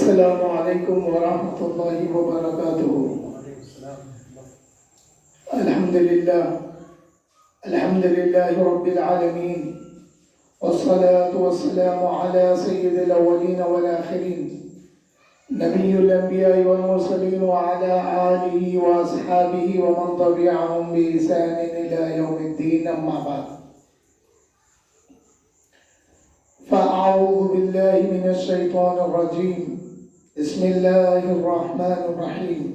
السلام علیکم ورحمۃ اللہ وبرکاتہ۔ الحمد للہ رب العالمین، والصلاة والسلام على سید الاولین والآخرین، نبی الانبیاء والمرسلین وعلى آلہ واصحابہ ومن تبعهم بإحسان إلى یوم الدین، اما بعد فأعوذ بالله من الشیطان الرجیم، بسم اللہ الرحمن الرحیم۔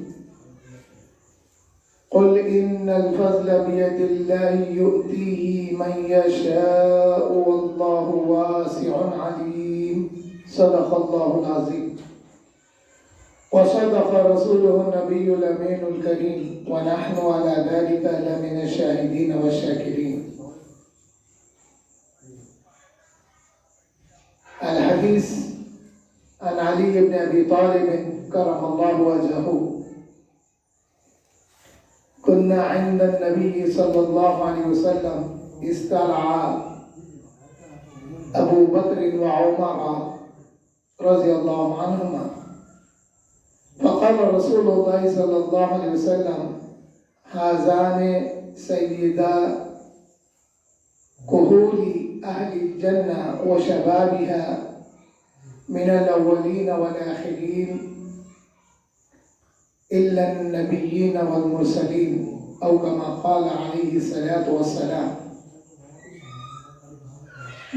قل ان الفضل بید اللہ یؤتیہ من یشاء واللہ واسع علیم، صدق اللہ العظیم وصدق رسوله النبی الامین الکریم ونحن على ذلك لمن الشاہدین والشاکرین۔ الحدیث عن علی بن ابی طالب کرم اللہ وجهه، كنا عند النبي صلى الله عليه وسلم استلعى أبو بكر وعمر رضي الله عنهما، فقال رسول الله صلى الله عليه وسلم هذان سيدا كهول أهل الجنة وشبابها من الأولين والآخرين إلا النبيين والمرسلين، أو كما قال عليه الصلاة والسلام۔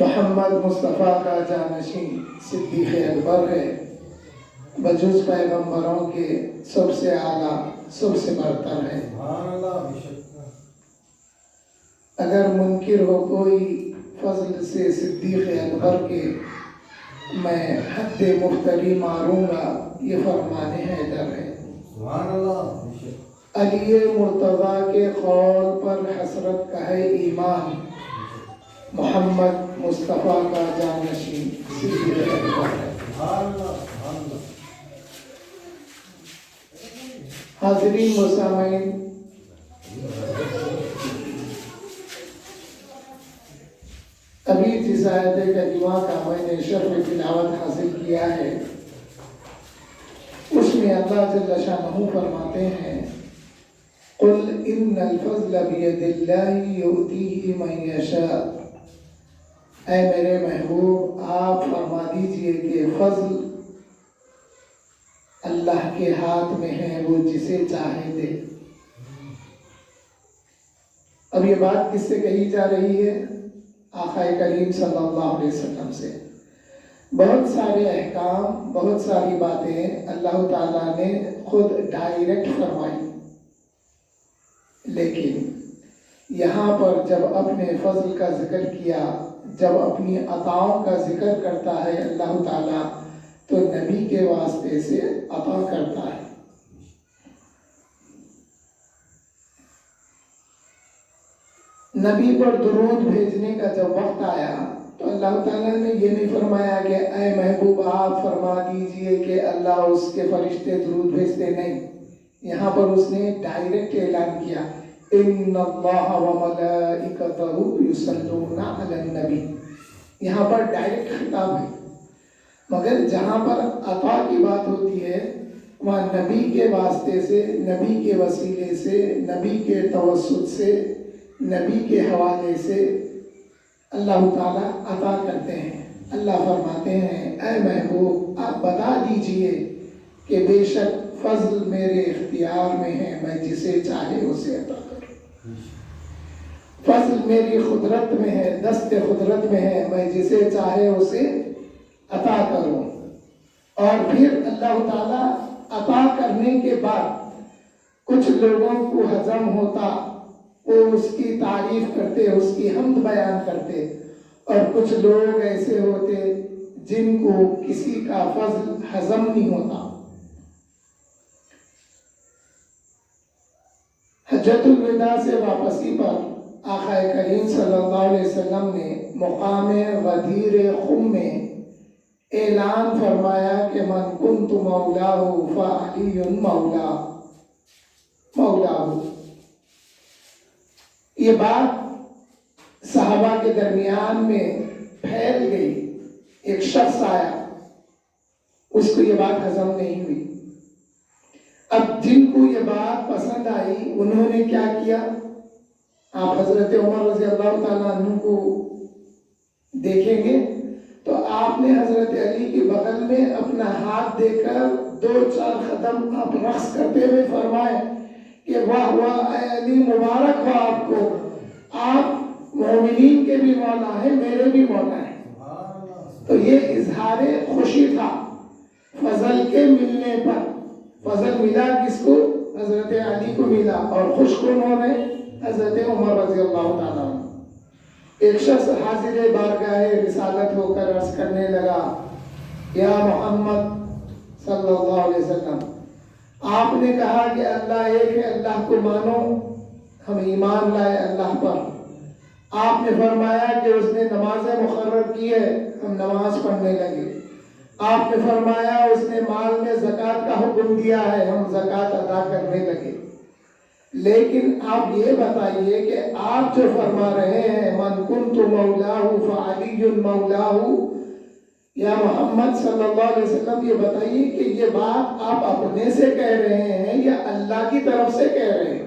محمد مصطفیٰ کا جانشین صدیق اکبر ہے، بجز پیغمبروں کے سب سے اعلیٰ، سب سے برتر ہے۔ اگر منکر ہو کوئی فضل سے صدیق اکبر کے، میں حد مفتری ماروں گا، یہ فرمان حیدر ہے۔ علی مرتضیٰ کے قول پر حسرت کا ہے ایمان، محمد مصطفیٰ کا جانشین صدیق اکبر ہے۔ حاضرین و سامعین، ابھی جس آیت کریمہ کا میں نے شرح تلاوت حاصل کیا ہے، اس میں اللہ جل شانہ فرماتے ہیں قل ان الفضل بید اللہ یؤتیہ من یشاء۔ اے میرے محبوب، آپ فرما دیجئے کہ فضل اللہ کے ہاتھ میں ہے، وہ جسے چاہے دے۔ اب یہ بات کس سے کہی جا رہی ہے؟ آقا کریم صلی اللہ علیہ وسلم سے۔ بہت سارے احکام، بہت ساری باتیں اللہ تعالیٰ نے خود ڈائریکٹ فرمائی، لیکن یہاں پر جب اپنے فضل کا ذکر کیا، جب اپنی عطاؤں کا ذکر کرتا ہے اللہ تعالیٰ، تو نبی کے واسطے سے عطا کرتا ہے۔ نبی پر درود بھیجنے کا جب وقت آیا تو اللہ تعالیٰ نے یہ نہیں فرمایا کہ اے محبوب آپ فرما دیجئے کہ اللہ اس کے فرشتے درود بھیجتے، نہیں، یہاں پر اس نے ڈائریکٹ اعلان کیا ان اللہ وملائکتہ یصلون علی النبی، یہاں پر ڈائریکٹ خطاب ہے۔ مگر جہاں پر عطا کی بات ہوتی ہے، وہاں نبی کے واسطے سے، نبی کے وسیلے سے، نبی کے توسط سے، نبی کے حوالے سے اللہ تعالیٰ عطا کرتے ہیں۔ اللہ فرماتے ہیں اے محبوب آپ بتا دیجئے کہ بے شک فضل میرے اختیار میں ہے، میں جسے چاہے اسے عطا کروں۔ فضل میری قدرت میں ہے، دست قدرت میں ہے، میں جسے چاہے اسے عطا کروں۔ اور پھر اللہ تعالیٰ عطا کرنے کے بعد کچھ لوگوں کو ہضم ہوتا، وہ اس کی تعریف کرتے، اس کی حمد بیان کرتے، اور کچھ لوگ ایسے ہوتے جن کو کسی کا فضل ہضم نہیں ہوتا۔ حجۃ الوداع سے واپسی پر آقا کریم صلی اللہ علیہ وسلم نے مقام غدیر خم میں اعلان فرمایا کہ من کنت مولاہ فعلی مولاہ۔ یہ بات صحابہ کے درمیان میں پھیل گئی۔ ایک شخص آیا، اس کو یہ بات ہضم نہیں ہوئی۔ اب جن کو یہ بات پسند آئی انہوں نے کیا کیا؟ آپ حضرت عمر رضی اللہ تعالیٰ عنہ کو دیکھیں گے تو آپ نے حضرت علی کے بغل میں اپنا ہاتھ دے کر 2-4 قدم آپ رقص کرتے ہوئے فرمائے کہ واہ واہ اے علی، مبارک ہو آپ کو، آپ مومنین کے بھی مولا ہیں، میرے بھی مولا ہیں۔ تو یہ اظہار خوشی تھا فضل کے ملنے پر۔ فضل ملا کس کو؟ حضرت علی کو ملا، اور خوش کون ہو رہے؟ حضرت عمر رضی اللہ تعالیٰ عنہ۔ ایک شخص حاضر بارگاہ رسالت ہو کر عرض کرنے لگا، یا محمد صلی اللہ علیہ وسلم، آپ نے کہا کہ اللہ ایک ہے، اللہ کو مانو، ہم ایمان لائے اللہ پر۔ آپ نے فرمایا کہ اس نے نمازیں مقرر کی ہے، ہم نماز پڑھنے لگے۔ آپ نے فرمایا اس نے مال میں زکوٰۃ کا حکم دیا ہے، ہم زکوٰۃ ادا کرنے لگے۔ لیکن آپ یہ بتائیے کہ آپ جو فرما رہے ہیں من کنت مولاہ فعلی مولاہ، یا محمد صلی اللہ علیہ وسلم، یہ بتائیے کہ یہ بات آپ اپنے سے کہہ رہے ہیں یا اللہ کی طرف سے کہہ رہے ہیں؟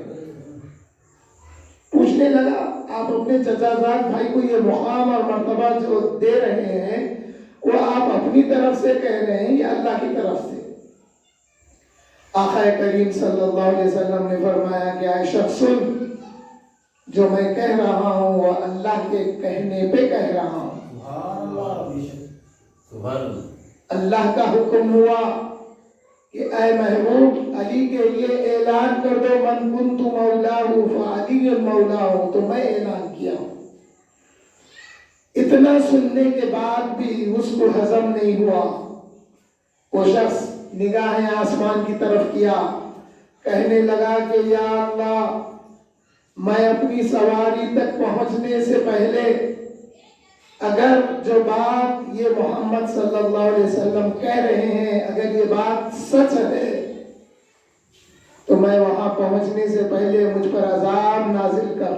پوچھنے لگا، آپ اپنے چچا زاد بھائی کو یہ مقام اور مرتبہ جو دے رہے ہیں وہ آپ اپنی طرف سے کہہ رہے ہیں یا اللہ کی طرف سے؟ آقا کریم صلی اللہ علیہ وسلم نے فرمایا کہ اے شخص، جو میں کہہ رہا ہوں وہ اللہ کے کہنے پہ کہہ رہا ہوں۔ اللہ کا حکم ہوا کہ اے محبوب علی کے لیے اعلان کر دو من کنت مولاہ فعلی مولاہ، تو میں اعلان کیا ہوں۔ اتنا سننے کے بعد بھی اس کو ہضم نہیں ہوا۔ وہ شخص نگاہیں آسمان کی طرف کیا، کہنے لگا کہ یا اللہ، میں اپنی سواری تک پہنچنے سے پہلے اگر جو بات یہ محمد صلی اللہ علیہ وسلم کہہ رہے ہیں اگر یہ بات سچ ہے تو میں وہاں پہنچنے سے پہلے مجھ پر عذاب نازل کر۔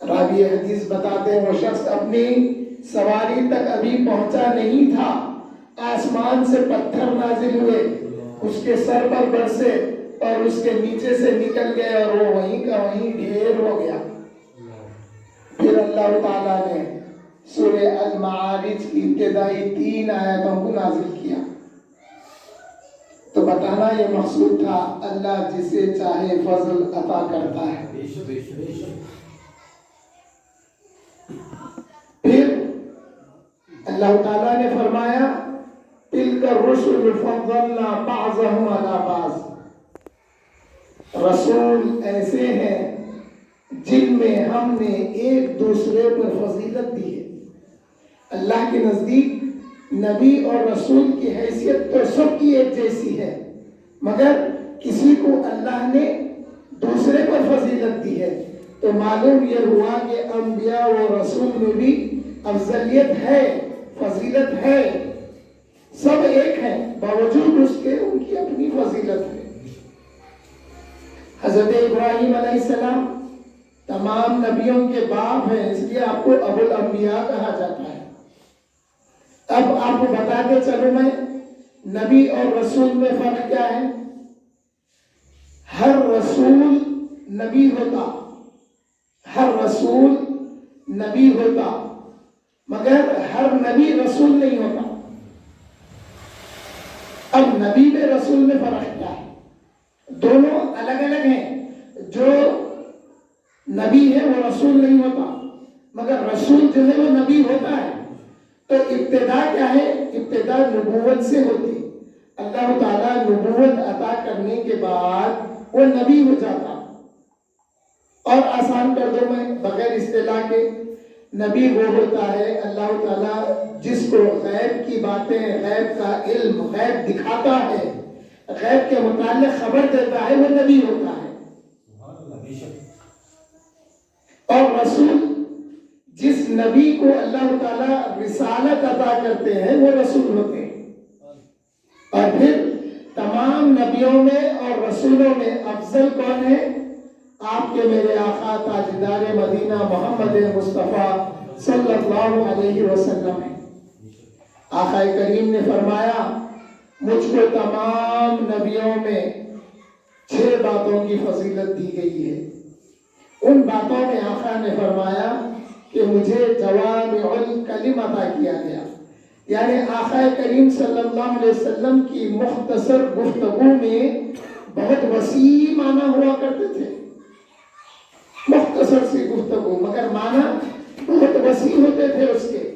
راوی حدیث بتاتے ہیں وہ شخص اپنی سواری تک ابھی پہنچا نہیں تھا، آسمان سے پتھر نازل ہوئے، اس کے سر پر برسے اور اس کے نیچے سے نکل گئے اور وہ وہیں کا وہیں ڈھیر ہو گیا۔ پھر اللہ تعالیٰ نے سورہ المعارج کی ابتدائی 3 آیتوں کو نازل کیا۔ تو بتانا یہ مقصود تھا اللہ جسے چاہے فضل عطا کرتا ہے۔ پھر اللہ تعالیٰ نے فرمایا تِلْكَ الرُّسُلُ فَضَّلْنَا بَعْضَهُمْ عَلَى بَعْضٍ، رسول ایسے ہیں جن میں ہم نے ایک دوسرے پر فضیلت دی ہے۔ اللہ کے نزدیک نبی اور رسول کی حیثیت تو سب کی ایک جیسی ہے، مگر کسی کو اللہ نے دوسرے پر فضیلت دی ہے۔ تو معلوم یہ ہوا کہ انبیاء و رسول میں بھی افضلیت ہے، فضیلت ہے، سب ایک ہیں، باوجود اس کے ان کی اپنی فضیلت ہے۔ حضرت ابراہیم علیہ السلام تمام نبیوں کے باپ ہیں، اس لیے آپ کو ابو الانبیاء کہا جاتا ہے۔ اب آپ کو بتا کے چلو میں نبی اور رسول میں فرق کیا ہے۔ ہر رسول نبی ہوتا، ہر رسول نبی ہوتا، مگر ہر نبی رسول نہیں ہوتا۔ اب نبی میں رسول میں فرق کیا ہے؟ دونوں الگ الگ ہیں۔ جو نبی ہے وہ رسول نہیں ہوتا، مگر رسول جو ہے وہ نبی ہوتا ہے۔ تو ابتدا کیا ہے؟ ابتدا نبوت سے ہوتی۔ اللہ تعالیٰ نبوت عطا کرنے کے بعد وہ نبی ہو جاتا۔ اور آسان کر دو میں بغیر اصطلاح کے، نبی وہ ہوتا ہے اللہ تعالیٰ جس کو غیب کی باتیں، غیب کا علم، غیب دکھاتا ہے، غیب کے متعلق خبر دیتا ہے، وہ نبی ہوتا ہے۔ اور رسول جس نبی کو اللہ تعالیٰ رسالت عطا کرتے ہیں وہ رسول ہوتے ہیں۔ اور پھر تمام نبیوں میں اور رسولوں میں افضل کون ہے؟ آپ کے میرے آقا تاجدار مدینہ محمد مصطفیٰ صلی اللہ علیہ وسلم ہے۔ آقا کریم نے فرمایا مجھ کو تمام نبیوں میں 6 باتوں کی فضیلت دی گئی ہے. ان باتوں میں آقا نے فرمایا کہ مجھے جوامع الکلم عطا کیا گیا. یعنی آقا کریم صلی اللہ علیہ وسلم کی مختصر گفتگو میں بہت وسیع معنی ہوا کرتے تھے. مختصر سی گفتگو مگر معنی بہت وسیع ہوتے تھے اس کے.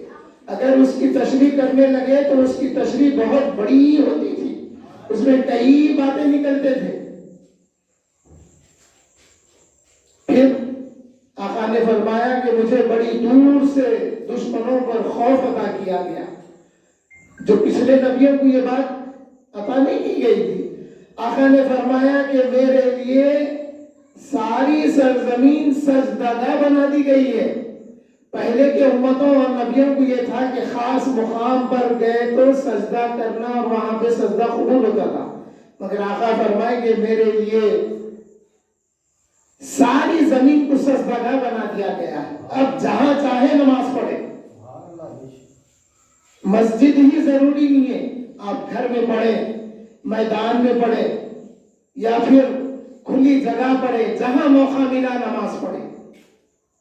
اگر اس کی تشریح کرنے لگے تو اس کی تشریح بہت بڑی ہوتی تھی, اس میں کئی باتیں نکلتے تھے. پھر آقا نے فرمایا کہ مجھے بڑی دور سے دشمنوں پر خوف عطا کیا گیا, جو پچھلے نبیوں کو یہ بات عطا نہیں کی گئی تھی. آقا نے فرمایا کہ میرے لیے ساری سرزمین سجدہ بنا دی گئی ہے. پہلے کے امتوں اور نبیوں کو یہ تھا کہ خاص مقام پر گئے تو سجدہ کرنا اور وہاں پہ سجدہ قبول ہوتا تھا, مگر آقا فرمائے کہ میرے لیے ساری زمین کو سجدہ بنا دیا گیا ہے. اب جہاں چاہے نماز پڑھے, مسجد ہی ضروری نہیں ہے, آپ گھر میں پڑھیں, میدان میں پڑھیں, یا پھر کھلی جگہ پڑھے, جہاں موقع ملا نماز پڑھے,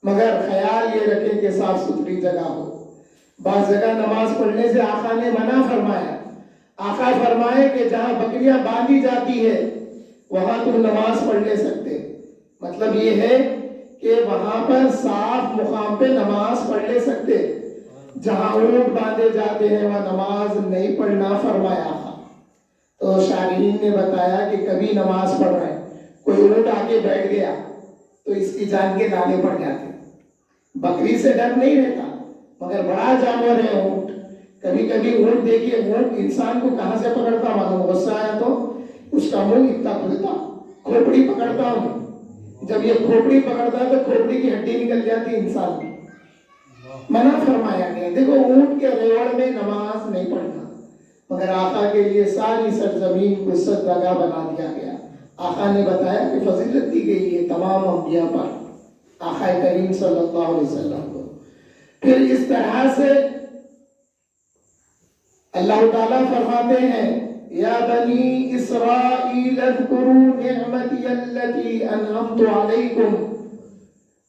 مگر خیال یہ رکھیں کہ صاف ستھری جگہ ہو. بعض جگہ نماز پڑھنے سے آقا نے منع فرمایا. آقا فرمائے کہ جہاں بکریاں باندھی جاتی ہے وہاں تم نماز پڑھ لے سکتے. مطلب یہ ہے کہ وہاں پر صاف مقام پہ نماز پڑھ لے سکتے. جہاں اونٹ باندھے جاتے ہیں وہاں نماز نہیں پڑھنا فرمایا آقا. تو شارحین نے بتایا کہ کبھی نماز پڑھ رہے ہیں, کوئی اونٹ آگے بیٹھ گیا تو اس کی جان کے نالے پڑ جاتے. بکری سے ڈر نہیں رہتا, مگر بڑا جانور ہے اونٹ. کبھی کبھی اونٹ دیکھیے, اونٹ انسان کو کہاں سے پکڑتا, معلوم غصہ آیا تو اس کا منہ اتنا کھلتا, کھوپڑی پکڑتا ہوں. جب یہ کھوپڑی پکڑتا ہے تو کھوپڑی کی ہڈی نکل جاتی انسان کی. منع فرمایا گیا. دیکھو اونٹ کے ریوڑ میں نماز نہیں پڑھنا, مگر آقا کے لیے ساری سرزمین کو سجدہ بنا دیا گیا. آقا نے بتایا کہ فضیلت دی گئی ہے تمام انبیاء پر, آقا کریم صلی اللہ علیہ وسلم کو. پھر اس طرح سے اللہ تعالیٰ فرماتے ہیں یا بنی اسرائیل اذکروا نعمتی التي انعمت علیکم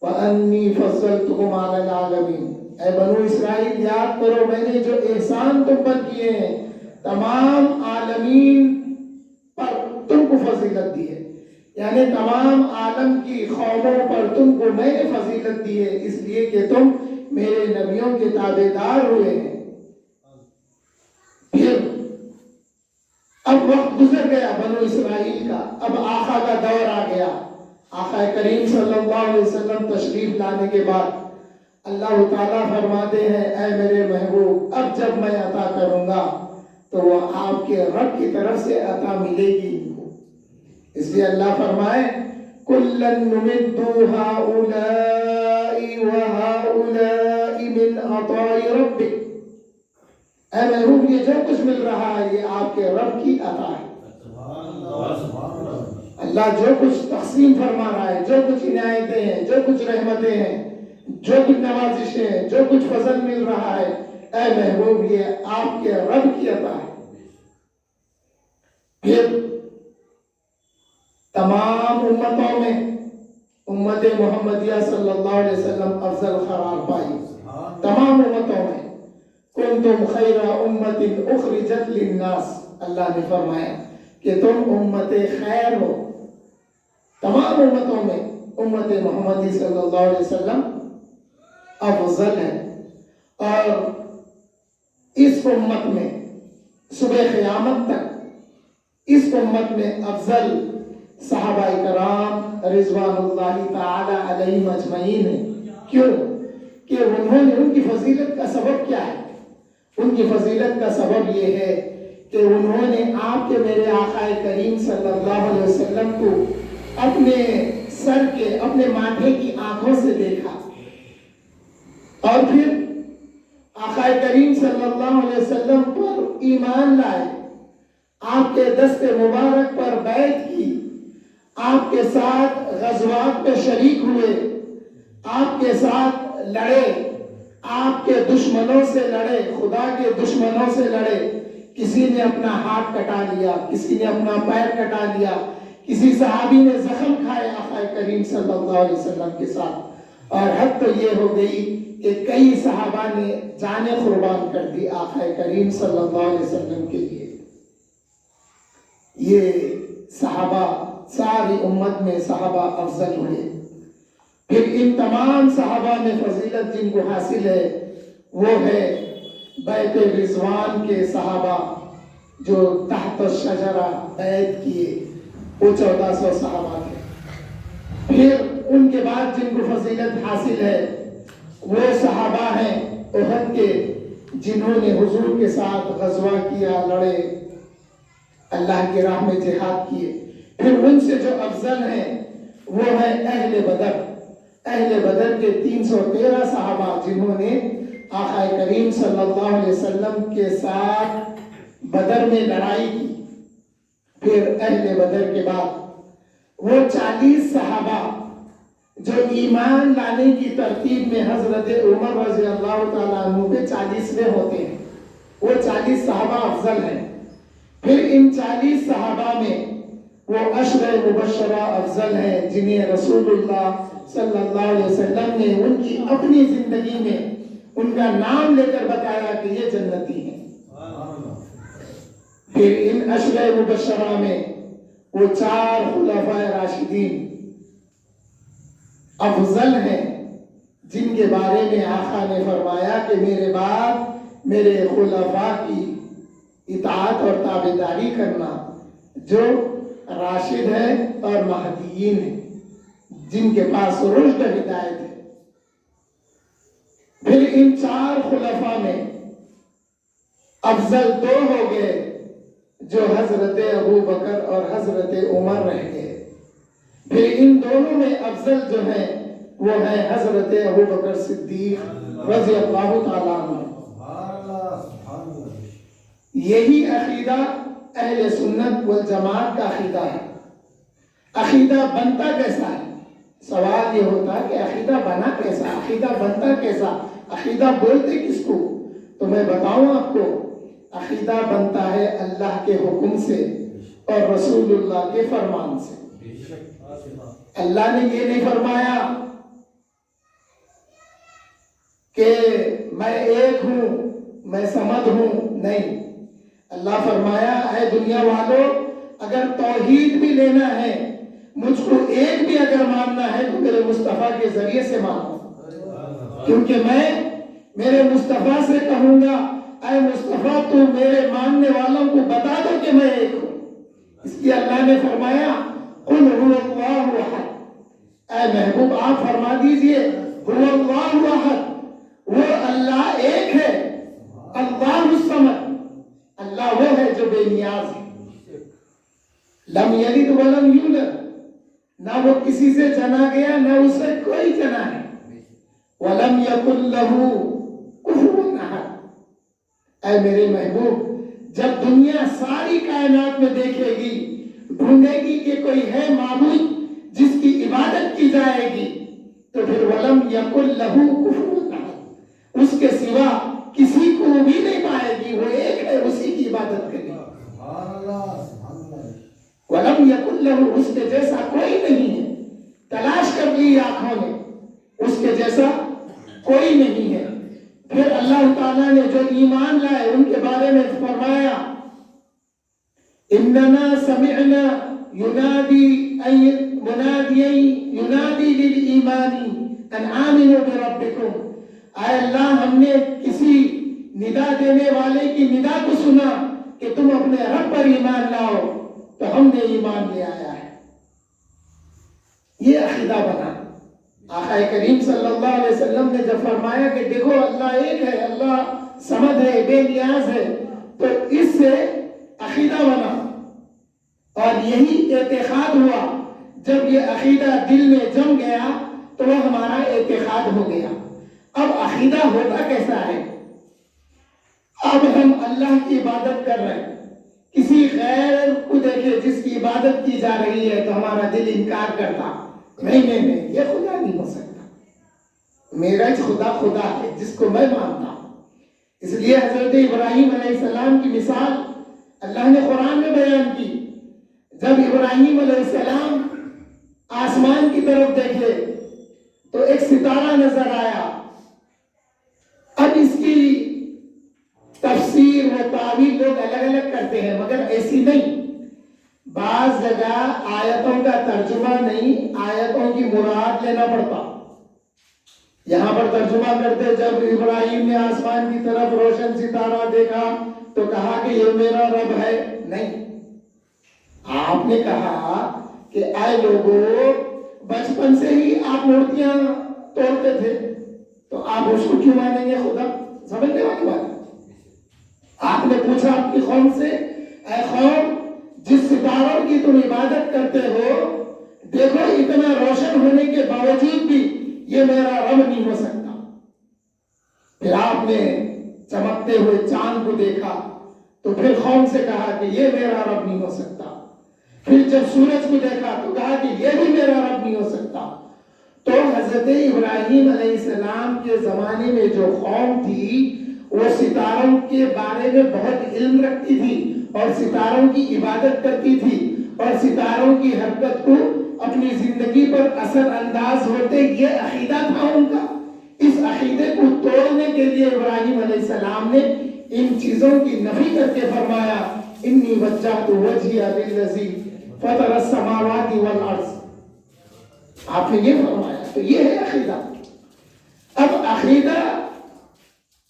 وانی فضلتکم علی العالمین. اے بنو اسرائیل یاد کرو میں نے جو احسان تم پر کیے ہیں, تمام عالمین پر تم کو فضیلت دی ہے. یعنی تمام عالم کی قوموں پر تم کو میں نے فضیلت دی ہے, اس لیے کہ تم میرے نبیوں کے تابعدار ہوئے ہیں. پھر اب وقت گزر گیا بنو اسرائیل کا, اب آقا کا دور آ گیا. آقا کریم صلی اللہ علیہ وسلم تشریف لانے کے بعد اللہ تعالیٰ فرماتے ہیں اے میرے محبوب اب جب میں عطا کروں گا تو وہ آپ کے رب کی طرف سے عطا ملے گی ان کو. اس لیے اللہ فرمائے کُلًّا نُمِدُّ هَؤُلَاءِ وَهَؤُلَاءِ مِنْ عَطَاءِ رَبِّكَ. اے محبوب یہ جو کچھ مل رہا ہے یہ آپ کے رب کی عطا ہے. اللہ جو کچھ تقسیم فرما رہا ہے, جو کچھ عنایتیں ہیں, جو کچھ رحمتیں ہیں, جو کچھ نوازشیں ہیں, جو کچھ فضل مل رہا ہے, اے محبوب یہ آپ کے رب کی عطا ہے. پھر تمام امتوں میں امت محمدیہ صلی اللہ علیہ وسلم افضل قرار پائی. تمام امتوں میں کنتم خیر امت اخرجت للناس, اللہ نے فرمایا کہ تم امت خیر ہو. تمام امتوں میں امت محمدی صلی اللہ علیہ وسلم افضل ہے. اور اس امت میں صبح قیامت تک اس امت میں افضل صحابہ کرام رضوان اللہ تعالی علیہم اجمعین ہیں. کیوں کہ انہوں نے, ان کی فضیلت کا سبب کیا ہے؟ ان کی فضیلت کا سبب یہ ہے کہ انہوں نے آپ کے میرے آقا کریم صلی اللہ علیہ وسلم کو اپنے سر کے, اپنے ماتھے کی آنکھوں سے دیکھا, اور پھر آقا کریم صلی اللہ علیہ وسلم پر ایمان لائے, آپ کے دست مبارک پر بیعت کی, آپ کے ساتھ غزوات پہ شریک ہوئے, آپ کے ساتھ لڑے, آپ کے دشمنوں سے لڑے، خدا کے دشمنوں سے لڑے، کسی نے اپنا ہاتھ کٹا لیا، کسی نے اپنا پیر کٹا لیا، کسی صحابی نے زخم کھائے آقا کریم صلی اللہ علیہ وسلم کے ساتھ، اور حد تو یہ ہو گئی کہ کئی صحابہ نے جانیں قربان کر دی آقا کریم صلی اللہ علیہ وسلم کے لیے۔ یہ صحابہ ساری امت میں صحابہ افضل ہوئے۔ پھر ان تمام صحابہ میں فضیلت جن کو حاصل ہے وہ ہے بیعت رضوان کے صحابہ جو تحت الشجرہ بیعت کیے، وہ 1400 صحابہ تھے۔ پھر ان کے بعد جن کو فضیلت حاصل ہے وہ صحابہ ہیں احد کے، جنہوں نے حضور کے ساتھ غزوہ کیا، لڑے، اللہ کی راہ میں جہاد کیے۔ پھر ان سے جو افضل ہیں وہ ہیں اہل بدر۔ اہل بدر کے 313 صحابہ جنہوں نے آقا کریم صلی اللہ علیہ وسلم کے ساتھ بدر میں لڑائی کی۔ پھر اہل بدر کے بعد وہ 40 صحابہ جو ایمان لانے کی ترتیب میں حضرت عمر رضی اللہ تعالیٰ عنہ کے 40ویں ہوتے ہیں، وہ 40 صحابہ افضل ہیں۔ پھر ان 40 صحابہ میں وہ 10 مبشرہ افضل ہیں جنہیں رسول اللہ صلی اللہ علیہ وسلم نے ان کی اپنی زندگی میں ان کا نام لے کر بتایا کہ یہ جنتی ہیں۔ پھر ان 10 مبشرہ میں وہ 4 خلفائے راشدین افضل ہیں جن کے بارے میں آقا نے فرمایا کہ میرے بعد میرے خلفاء کی اطاعت اور تابعداری کرنا، جو راشد ہے اور مہدیین ہیں، جن کے پاس رشد ہدایت ہے۔ پھر ان 4 خلفاء میں افضل 2 ہو گئے جو حضرت ابو بکر اور حضرت عمر رہ گئے۔ پھر ان دونوں میں افضل جو ہیں وہ ہیں حضرت ابو بکر صدیق رضی اللہ تعالیٰ عنہ۔ یہی عقیدہ اہل سنت والجماعت کا عقیدہ ہے۔ عقیدہ بنتا کیسا ہے؟ سوال یہ ہوتا ہے کہ عقیدہ بنا کیسا، عقیدہ بنتا کیسا، عقیدہ بولتے کس کو؟ تو میں بتاؤں آپ کو، عقیدہ بنتا ہے اللہ کے حکم سے اور رسول اللہ کے فرمان سے۔ اللہ نے یہ نہیں فرمایا کہ میں ایک ہوں، میں صمد ہوں، نہیں۔ اللہ فرمایا اے دنیا والوں، اگر توحید بھی لینا ہے، مجھ کو ایک بھی اگر ماننا ہے تو میرے مصطفیٰ کے ذریعے سے مانو، کیونکہ میں میرے مصطفیٰ سے کہوں گا اے مصطفیٰ تو میرے ماننے والوں کو بتا دو کہ میں ایک ہوں۔ اس لیے اللہ نے فرمایا قل هو اللہ احد، اے محبوب آپ فرما دیجئے هو اللہ احد، وہ اللہ ایک ہے، اللہ الصمد، اللہ وہ ہے جو بے نیاز ہے، لم یلد ولم یولد، نہ وہ کسی سے جنا گیا نہ اسے کوئی جنا ہے، ولم یکن لہ کفوا احد۔ اے میرے محبوب، جب دنیا ساری کائنات میں دیکھے گی، ڈھونڈے گی کہ کوئی ہے معبود جس کی عبادت کی جائے گی، تو پھر ولم یکن لہ کفوا احد، اس کے سوا کسی کو بھی نہیں پائے گی، وہ ایک ہے، اسی کی عبادت کرے۔ وَلَمْ يَكُنْ لَهُ، اس کے جیسا کوئی نہیں ہے۔ تلاش کر لی آنکھوں نے، اس کے جیسا کوئی نہیں ہے۔ پھر اللہ تعالیٰ نے جو ایمان لائے ان کے بارے میں فرمایا اِنَّنَا سَمِعْنَا مُنَادِيًا يُنَادِي لِلْإِيمَانِ أَنْ آمِنُوا بِرَبِّكُمْ، اے اللہ ہم نے کسی ندا دینے والے کی ندا کو سنا کہ تم اپنے رب پر ایمان لاؤ، تو ہم نے ایمان لے آیا ہے۔ یہ عقیدہ بنا۔ آقا کریم صلی اللہ علیہ وسلم نے جب فرمایا کہ دیکھو اللہ ایک ہے، اللہ صمد ہے، بے نیاز ہے، تو اس سے عقیدہ بنا، اور یہی اعتقاد ہوا۔ جب یہ عقیدہ دل میں جم گیا تو وہ ہمارا اعتقاد ہو گیا۔ اب عقیدہ ہوتا کیسا ہے؟ اب ہم اللہ کی عبادت کر رہے ہیں، کسی غیر کو دیکھے جس کی عبادت کی جا رہی ہے تو ہمارا دل انکار کرتا، نہیں یہ خدا نہیں ہو سکتا، میرا خدا ہے جس کو میں مانتا ہوں. اس لیے حضرت ابراہیم علیہ السلام کی مثال اللہ نے قرآن میں بیان کی. جب ابراہیم علیہ السلام آسمان کی طرف دیکھے تو ایک ستارہ نظر آیا. اب اس کی تفسیر و تعویل لوگ الگ الگ کرتے ہیں مگر ایسی نہیں. بعض جگہ آیتوں کا ترجمہ نہیں، آیتوں کی مراد لینا پڑتا. یہاں پر ترجمہ کرتے جب ابراہیم نے آسمان کی طرف روشن ستارہ دیکھا تو کہا کہ یہ میرا رب ہے. نہیں، آپ نے کہا کہ اے لوگوں، بچپن سے ہی آپ مورتیاں توڑتے تھے تو آپ اس کو کیوں مانیں گے خدا؟ سمجھنے والی بات. آپ نے پوچھا اپنی قوم سے، اے قوم، جس ستاروں کی تم عبادت کرتے ہو، دیکھو اتنا روشن ہونے کے باوجود بھی یہ میرا رب نہیں ہو سکتا. پھر آپ نے چمکتے ہوئے چاند کو دیکھا تو پھر قوم سے کہا کہ یہ میرا رب نہیں ہو سکتا. پھر جب سورج کو دیکھا تو کہا کہ یہ بھی میرا رب نہیں ہو سکتا. تو حضرت ابراہیم علیہ السلام کے زمانے میں جو قوم تھی وہ ستاروں کے بارے میں بہت علم رکھتی تھی اور ستاروں کی عبادت کرتی تھی اور ستاروں کی حرکت کو اپنی زندگی پر اثر انداز ہوتے، یہ عقیدہ تھا ان کا. اس عقیدے کو توڑنے کے لیے ابراہیم علیہ السلام نے ان چیزوں کی نفی کر کے فرمایا انی وجہت وجہی للذی فطر السماوات والارض. آپ نے یہ فرمایا. تو یہ ہے عقیدہ. اب عقیدہ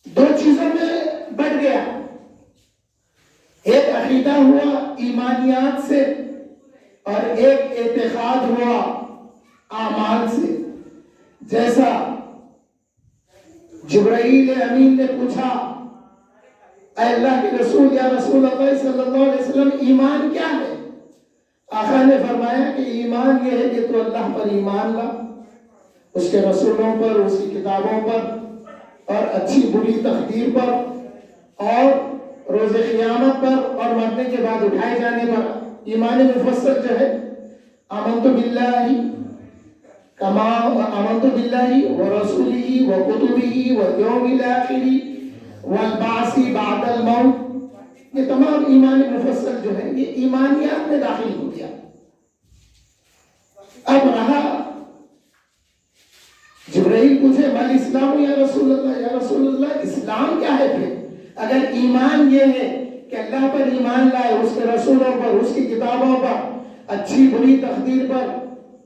دو چیزوں میں بٹ گیا. ایک عقیدہ ہوا ایمانیات سے اور ایک اعتقاد ہوا اعمال سے. جیسا جبرائیل امین نے پوچھا اے اللہ کے رسول، یا رسول اللہ صلی اللہ علیہ وسلم، ایمان کیا ہے؟ آقا نے فرمایا کہ ایمان یہ ہے کہ تو اللہ پر ایمان لا، اس کے رسولوں پر، اس کی کتابوں پر اور اچھی بری تقدیر پر اور روز قیامت پر اور مرنے کے بعد اٹھائے جانے پر. ایمان مفسر جو ہے آمنت باللہ کما آمنت باللہ ورسولہ وکتبہ والیوم الآخر والبعث بعد الموت، یہ تمام ایمان مفصل جو ہے یہ ایمانیات میں داخل ہو گیا. اب رہا جبرائیل پوچھے مال اسلام یا رسول اللہ، یا رسول اللہ اسلام کیا ہے؟ پھر اگر ایمان یہ ہے کہ اللہ پر ایمان لائے، اس کے رسولوں پر، اس کی کتابوں پر، اچھی بری تقدیر پر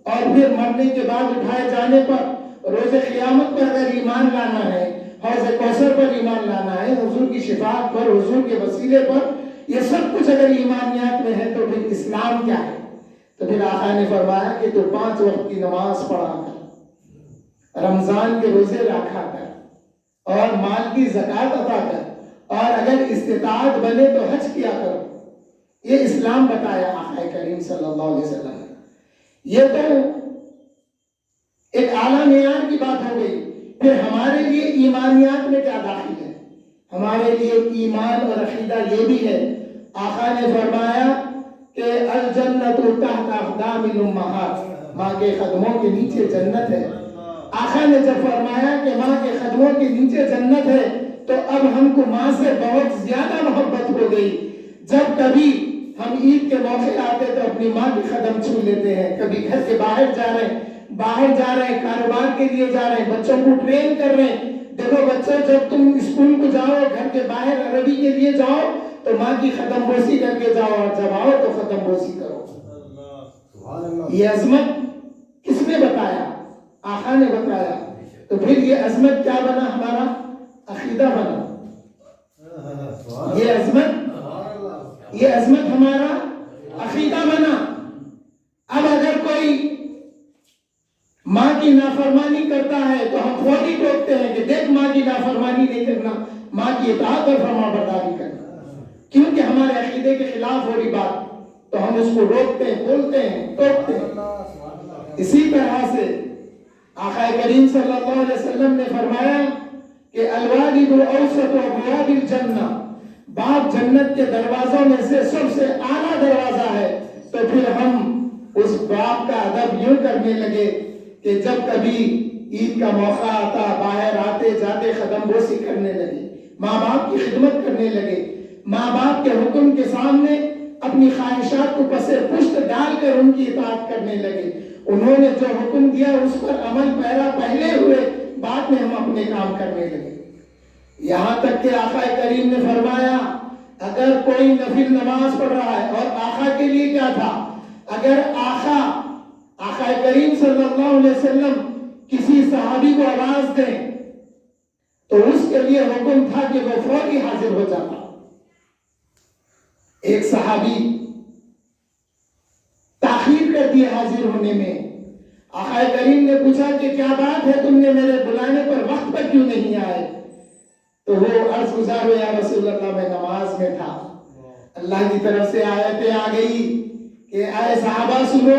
اور پھر مرنے کے بعد اٹھائے جانے پر، روز قیامت پر اگر ایمان لانا ہے، حوض کوثر پر ایمان لانا ہے، حضور کی شفاعت پر، حضور کے وسیلے پر، یہ سب کچھ اگر ایمانیات میں ہے تو پھر اسلام کیا ہے؟ تو پھر آقا نے فرمایا کہ تو 5 وقت کی نماز پڑھا کر، رمضان کے روزے رکھا کر اور مال کی زکوٰۃ ادا کر اور اگر استطاعت بنے تو حج کیا کرو. یہ اسلام بتایا آقا کریم صلی اللہ علیہ وسلم نے. یہ تو ایک اعلیٰ معیار کی بات ہو گئی. پھر ہمارے لیے ایمانیات میں کیا داخل ہے؟ ہمارے لیے ایمان اور عقیدہ یہ بھی ہے. آقا نے فرمایا کہ الجنت تحت اقدام الامہات، ماں کے قدموں کے نیچے جنت ہے. آقا نے جب فرمایا کہ ماں کے قدموں کے نیچے جنت ہے تو اب ہم کو ماں سے بہت زیادہ محبت ہو گئی. جب کبھی ہم عید کے موقع آتے تو اپنی ماں کے قدم چھو لیتے ہیں. کبھی گھر کے باہر جا رہے ہیں، کاروبار کے لیے جا رہے ہیں، بچوں کو ٹرین کر رہے ہیں. دیکھو بچوں، جب تم اسکول کو جاؤ، گھر کے باہر عربی کے لیے جاؤ تو ماں کی قدم بوسی کر کے جاؤ اور جب آؤ تو قدم بوسی کرو. یہ عظمت کس نے بتایا؟ آقا نے بتایا. تو پھر یہ عظمت کیا بنا؟ ہمارا عقیدہ بنا. یہ عظمت ہمارا عقیدہ بنا. اب اگر کوئی ماں کی نافرمانی کرتا ہے تو ہم خود ہی ٹوکتے ہیں کہ دیکھ ماں کی نافرمانی نہیں کرنا، ماں کی اطاعت اور فرما برداری کرنا، کیونکہ ہمارے عقیدے کے خلاف ہو رہی بات تو ہم اس کو روکتے ہیں، بولتے ہیں، ٹوکتے ہیں. اسی طرح سے آقا کریم صلی اللہ علیہ وسلم نے فرمایا کہ الوالد اوسط ابواب الجنہ، باپ جنت کے دروازوں میں سے سب سے اعلیٰ دروازہ ہے. تو پھر ہم اس باپ کا ادب یوں کرنے لگے کہ جب کبھی عید کا موقع آتا باہر آتے جاتے قدم بوسی کرنے لگے، ماں باپ کی خدمت کرنے لگے، ماں باپ کے حکم کے سامنے اپنی خواہشات کو پس پشت ڈال کر ان کی اطاعت کرنے لگے۔ انہوں نے جو حکم دیا اس پر عمل پیرا پہلے ہوئے، بعد میں ہم اپنے کام کرنے لگے۔ یہاں تک کہ آقا کریم نے فرمایا اگر کوئی نفل نماز پڑھ رہا ہے، اور آقا کے لیے کیا تھا، اگر آقا کریم صلی اللہ علیہ وسلم کسی صحابی کو آواز دیں تو اس کے لیے حکم تھا کہ وہ فوری حاضر ہو جاتا۔ ایک صحابی تاخیر کر دیے حاضر ہونے میں، آقا کریم نے پوچھا کہ کیا بات ہے، تم نے میرے بلانے پر وقت پر کیوں نہیں آئے؟ تو وہ عرض گزار ہوئے، یا رسول اللہ میں نماز میں تھا۔ اللہ کی طرف سے آیتیں آ گئی کہ اے صحابہ سنو،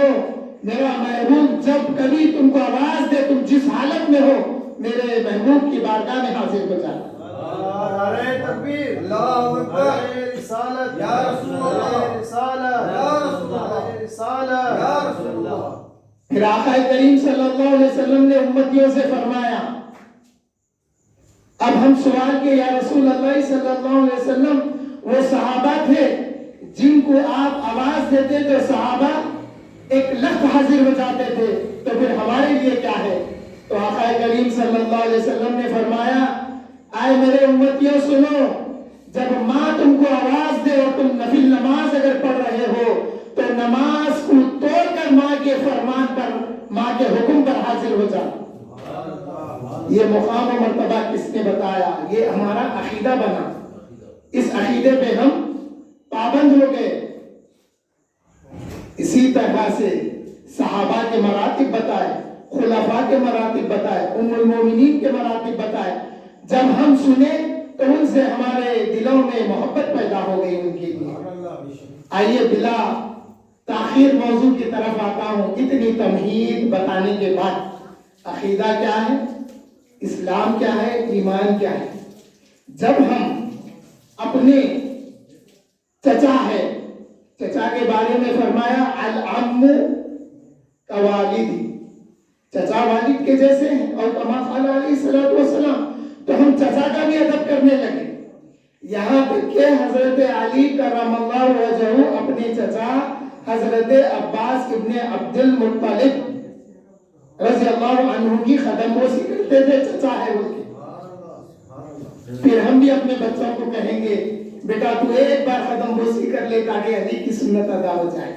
میرا محبوب جب کبھی تم کو آواز دے، تم جس حالت میں ہو میرے محبوب کی بارگاہ میں حاضر ہو جانا۔ نعرہ تکبیر، اللہ اکبر، رسالت یا رسول اللہ، رسالت یا رسول اللہ، رسالت یا رسول اللہ۔ پھر آقا کریم صلی اللہ علیہ وسلم نے امتیوں سے فرمایا، اب ہم سوال کے یا رسول اللہ صلی اللہ علیہ وسلم، وہ صحابہ تھے جن کو آپ آواز دیتے تو صحابہ ایک لخت حاضر ہو جاتے تھے، تو پھر ہمارے لیے کیا ہے؟ تو آقا کریم صلی اللہ علیہ وسلم نے فرمایا، آئے میرے امتیوں سنو، جب ماں تم کو آواز دے اور تم نفل نماز اگر پڑھ رہے ہو تو نماز کو توڑ کر ماں کے فرمان پر، ماں کے حکم پر حاضر ہو جاؤ۔ یہ مقام و مرتبہ کس نے بتایا؟ یہ ہمارا عقیدہ بنا، اس عقیدے پہ ہم پابند ہو گئے۔ اسی طرح سے صحابہ کے مراتب بتائے، خلفاء کے مراتب بتائے، ام المومنین کے مراتب بتائے، جب ہم سنیں تو ان سے ہمارے دلوں میں محبت پیدا ہو گئی ان کے لیے۔ آئیے بلا تاخیر موضوع کی طرف آتا ہوں۔ اتنی تمہید بتانے کے بعد عقیدہ کیا ہے، اسلام کیا ہے، ایمان کیا ہے؟ جب ہم اپنے چچا ہے، چچا کے بارے میں فرمایا العم کوالد، چچا والد کے جیسے ہیں، اور کما قال علیہ الصلوۃ والسلام، تو ہم چچا کا بھی ادب کرنے لگے، یہاں تک کہ حضرت علی کرم اللہ وجہہ اپنے چچا حضرت عباس ابن عبد المطلب رضی اللہ عنہ کی قدم بوسی کرتے تھے، چچا ہے وہ۔ پھر ہم بھی اپنے بچوں کو کہیں گے بیٹا تو ایک بار قدم بوسی کر لے تاکہ علی کی سنت ادا ہو جائے۔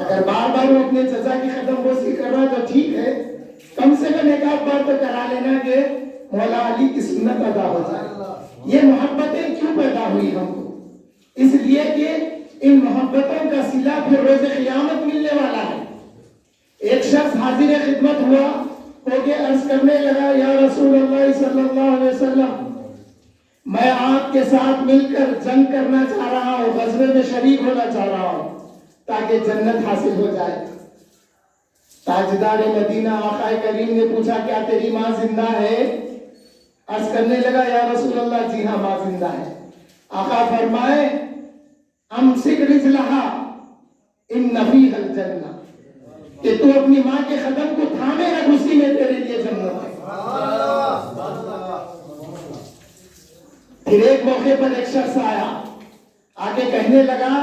اگر بار بار وہ اپنے چچا کی قدم بوسی کر رہا تو ٹھیک ہے، کم سے کم ایک آدھ بار تو کرا لینا کہ مولا علی کی سنت ادا ہو جائے۔ یہ محبتیں کیوں پیدا ہوئی ہم کو؟ اس لیے کہ ان محبتوں کا صلہ پھر روز قیامت ملنے والا ہے۔ ایک شخص حاضر خدمت ہوا ہو کے عرض کرنے لگا، یا رسول اللہ صلی اللہ علیہ وسلم، میں آپ کے ساتھ مل کر جنگ کرنا چاہ رہا ہوں، غزوے میں شریک ہونا چاہ رہا ہوں تاکہ جنت حاصل ہو جائے۔ تاجدار مدینہ آقا کریم نے پوچھا کیا تیری ماں زندہ ہے؟ عرض کرنے لگا یا رسول اللہ جی ہاں ماں زندہ ہے۔ آقا فرمائے امسک رجلہا ان فیہا الجنہ، کہ تو اپنی ماں کے قدم کو تھامے رکھ، اسی میں تیرے لیے جنت ہے۔ پھر ایک موقع پر ایک شخص آیا، آگے کہنے لگا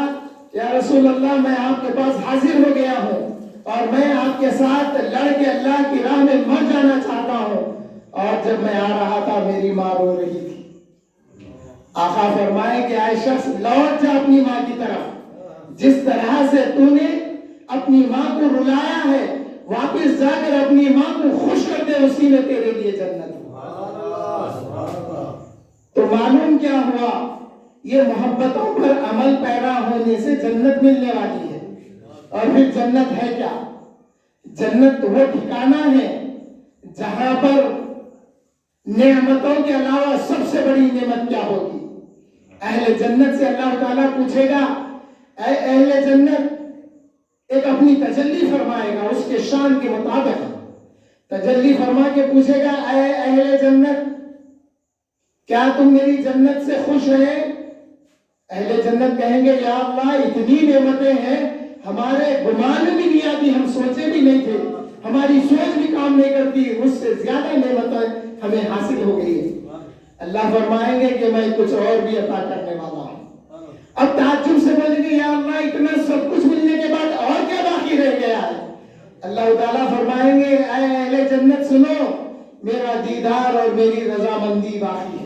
یا رسول اللہ میں آپ کے پاس حاضر ہو گیا ہوں اور میں آپ کے ساتھ لڑ کے اللہ کی راہ میں مر جانا چاہتا ہوں، اور جب میں آ رہا تھا میری ماں رو رہی تھی۔ آقا فرمائے کہ اے شخص لوٹ جا اپنی ماں کی طرف، جس طرح سے تو نے اپنی ماں کو رلایا ہے واپس جا کر اپنی ماں کو خوش کر دے، اسی میں تیرے لیے جنت ہے۔ تو معلوم کیا ہوا؟ یہ محبتوں پر عمل پیرا ہونے سے جنت ملنے والی ہے۔ اور پھر جنت ہے کیا؟ جنت وہ ٹھکانہ ہے جہاں پر نعمتوں کے علاوہ سب سے بڑی نعمت کیا ہوگی؟ اہل جنت سے اللہ تعالیٰ پوچھے گا اے اہل جنت، ایک اپنی تجلی فرمائے گا اس کے شان کے مطابق، تجلی فرما کے پوچھے گا اے اہل جنت کیا تم میری جنت سے خوش ہیں؟ اہل جنت کہیں گے یا اللہ اتنی نعمتیں ہیں ہمارے گمان میں بھی نہیں آتی، ہم سوچے بھی نہیں تھے ہماری سوچ بھی کام نہیں کرتی، اس سے زیادہ نعمتیں ہمیں حاصل ہو گئی ہے۔ اللہ فرمائیں گے کہ میں کچھ اور بھی عطا کرنے والا ہوں۔ اب تعجب سے بولیں گے یا اللہ اتنا سب کچھ ملنے کے بعد اور کیا باقی رہ گیا ہے؟ اللہ تعالیٰ فرمائیں گے اے اہل جنت سنو، میرا دیدار اور میری رضامندی باقی ہے۔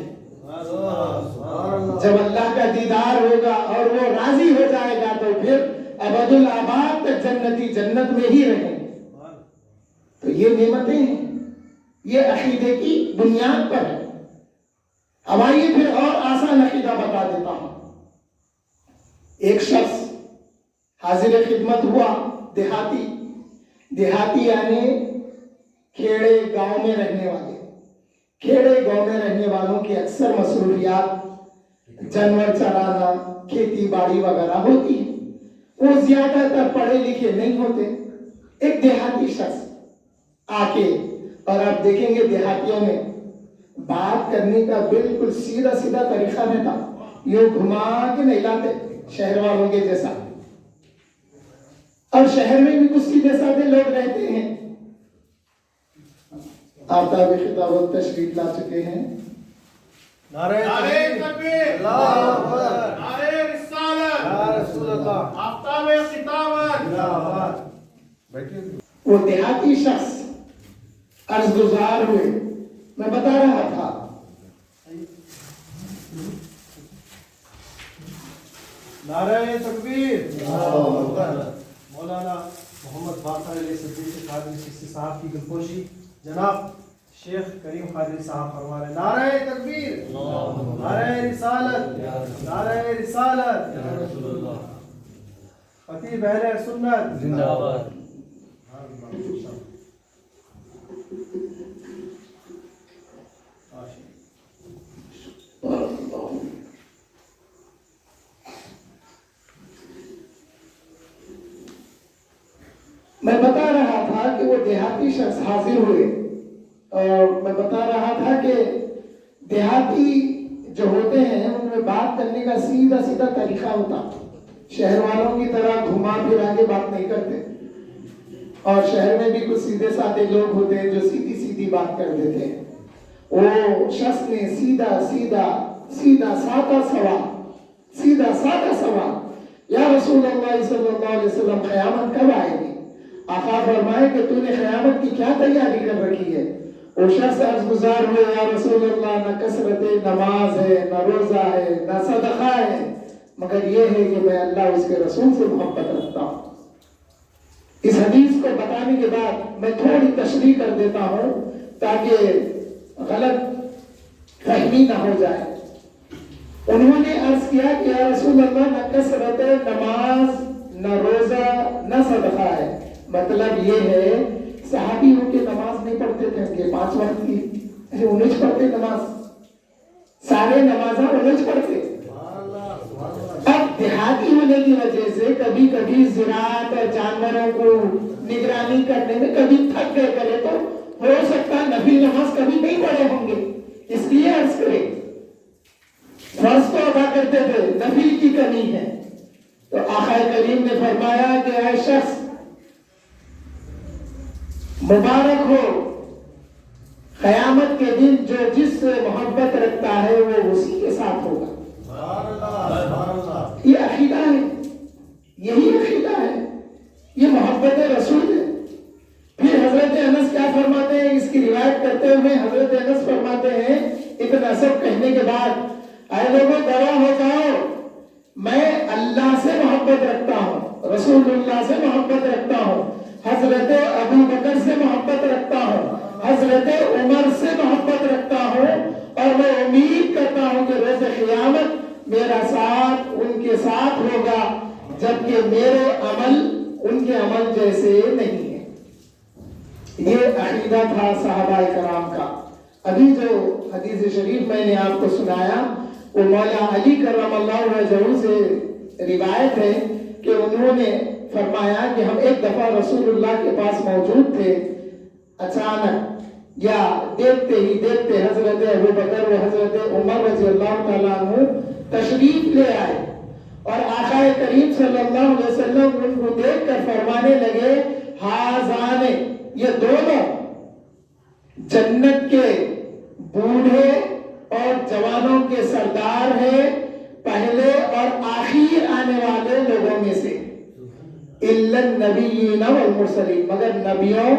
جب اللہ کا دیدار ہوگا اور وہ راضی ہو جائے گا تو پھر ابد الآباد تک جنتی جنت میں ہی رہیں گے۔ تو یہ نعمتیں ہیں، یہ عقیدے کی بنیاد پر ہے۔ اب آئیے پھر اور آسان عقیدہ بتا دیتا ہوں۔ ایک شخص حاضر خدمت ہوا، دیہاتی یعنی کھیڑے گاؤں میں رہنے والے۔ کھیڑے گاؤں میں رہنے والوں کی اکثر مصروفیات جانور چرانا، کھیتی باڑی وغیرہ ہوتی ہے، وہ زیادہ تر پڑھے لکھے نہیں ہوتے۔ ایک دیہاتی شخص آ کے، اور آپ دیکھیں گے دیہاتیوں میں بات کرنے کا بالکل سیدھا سیدھا طریقہ رہتا، یہ گھما کے نہیں لاتے شہر والوں کے جیسا، اور شہر میں بھی کچھ سیدھے سادے لوگ رہتے ہیں۔ آفتاب خطابت تشریف لا چکے ہیں۔ نعرہ تکبیر، اللہ اکبر، نعرہ رسالت، یا رسول اللہ، آفتاب خطابت، وہ دیہاتی شخص عرض گزار ہوئے، میں بتا رہا تھا نعرہ تکبیر، اللہ اکبر۔ مولانا محمد باقر علیہ صدیق قادری چشتی صاحب کی گلپوشی جناب شیخ کریم قادری صاحب فرما رہے ہیں نعرہ تکبیر، نعرہ رسالت، نعرہ رسالت، خطیب اہل سنت زندہ باد۔ میں بتا رہا تھا کہ وہ دیہاتی شخص حاضر ہوئے، اور میں بتا رہا تھا کہ دیہاتی جو ہوتے ہیں ان میں بات کرنے کا سیدھا سیدھا طریقہ ہوتا، شہر والوں کی طرح گھما پھرا کے بات نہیں کرتے، اور شہر میں بھی کچھ سیدھے سادے لوگ ہوتے ہیں جو سیدھی سیدھی بات کر دیتے ہیں۔ وہ شخص نے سیدھا سادہ سوال، یا رسول اللہ صلی اللہ علیہ وسلم قیامت کب آئے گی؟ آقا فرمائے کہ تو نے قیامت کی کیا تیاری کر رکھی ہے؟ وہ شخص عرض گزار ہوئے یا رسول اللہ نہ کثرت نماز ہے، نہ روزہ ہے، نہ صدقہ ہے، مگر یہ ہے کہ میں اللہ اس کے رسول سے محبت رکھتا ہوں۔ اس حدیث کو بتانے کے بعد میں تھوڑی تشریح کر دیتا ہوں تاکہ غلط فہمی نہ ہو جائے۔ انہوں نے عرض کیا کہ یا رسول اللہ نہ کثرت نماز، نہ روزہ، نہ صدقہ ہے، مطلب یہ ہے صحابی ہو کے نماز نہیں پڑھتے تھے کہ 5 وقت کی، ایسے انہیں پڑھتے نماز، سارے نمازاں انہیں پڑھتے۔ اب دیہاتی ہونے کی وجہ سے کبھی کبھی زراعت اور جانوروں کو نگرانی کرنے میں کبھی تھک گئے کرے تو ہو سکتا ہے نفل نماز کبھی نہیں پڑھے ہوں گے، اس لیے عرض کرے فرض تو ادا کرتے تھے، نفل کی کمی ہے۔ تو آقا کریم نے فرمایا کہ اے شخص مبارک ہو، قیامت کے دن جو جس سے محبت رکھتا ہے وہ اسی کے ساتھ ہوگا۔ یہ عقیدہ ہے، یہی عقیدہ ہے، یہ محبت رسول ہے۔ پھر حضرت انس کیا فرماتے ہیں، اس کی روایت کرتے ہوئے حضرت انس فرماتے ہیں اتنا سب کہنے کے بعد اے لوگوں گواہ ہو جاؤ، میں اللہ سے محبت رکھتا ہوں، رسول اللہ سے محبت رکھتا ہوں، حضرت ابو بکر سے محبت رکھتا ہوں، حضرت عمر سے محبت رکھتا ہوں، اور میں امید کرتا ہوں کہ روز قیامت میرا ساتھ ان کے ساتھ ہوگا، جبکہ میرے عمل ان کے عمل جیسے نہیں ہے۔ یہ عقیدہ تھا صحابہ کرام کا۔ ابھی جو حدیث شریف میں نے آپ کو سنایا وہ مولا علی کرم اللہ وجہہ سے روایت ہے کہ انہوں نے فرمایا کہ ہم ایک دفعہ رسول اللہ کے پاس موجود تھے، اچانک یا دیکھتے ہی دیکھتے حضرت ابو بکر و حضرت عمر رضی اللہ تعالیٰ عنہ تشریف لے آئے، اور آقا کریم صلی اللہ علیہ وسلم ان کو دیکھ کر فرمانے لگے ہازان یہ دونوں جنت کے بوڑھے اور جوانوں کے سردار ہیں، پہلے اور آخر آنے والے لوگوں میں سے، الا النبیین والمرسلین، مگر نبیوں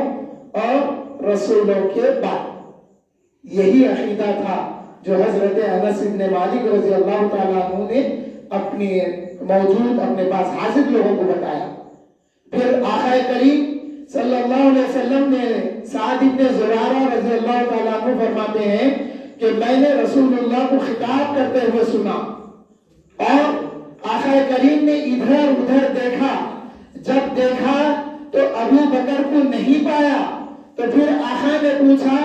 اور رسولوں کے بعد۔ یہی عقیدہ تھا جو حضرت انس بن مالک رضی اللہ تعالیٰ عنہ نے اپنے پاس حاضر لوگوں کو بتایا۔ پھر آقا کریم صلی اللہ علیہ وسلم نے سعد بن زرارہ رضی اللہ تعالیٰ عنہ فرماتے ہیں کہ میں نے رسول اللہ کو خطاب کرتے ہوئے سنا، اور آقا کریم نے ادھر ادھر دیکھا، جب دیکھا تو ابو بکر کو نہیں پایا، تو پھر آقا نے پوچھا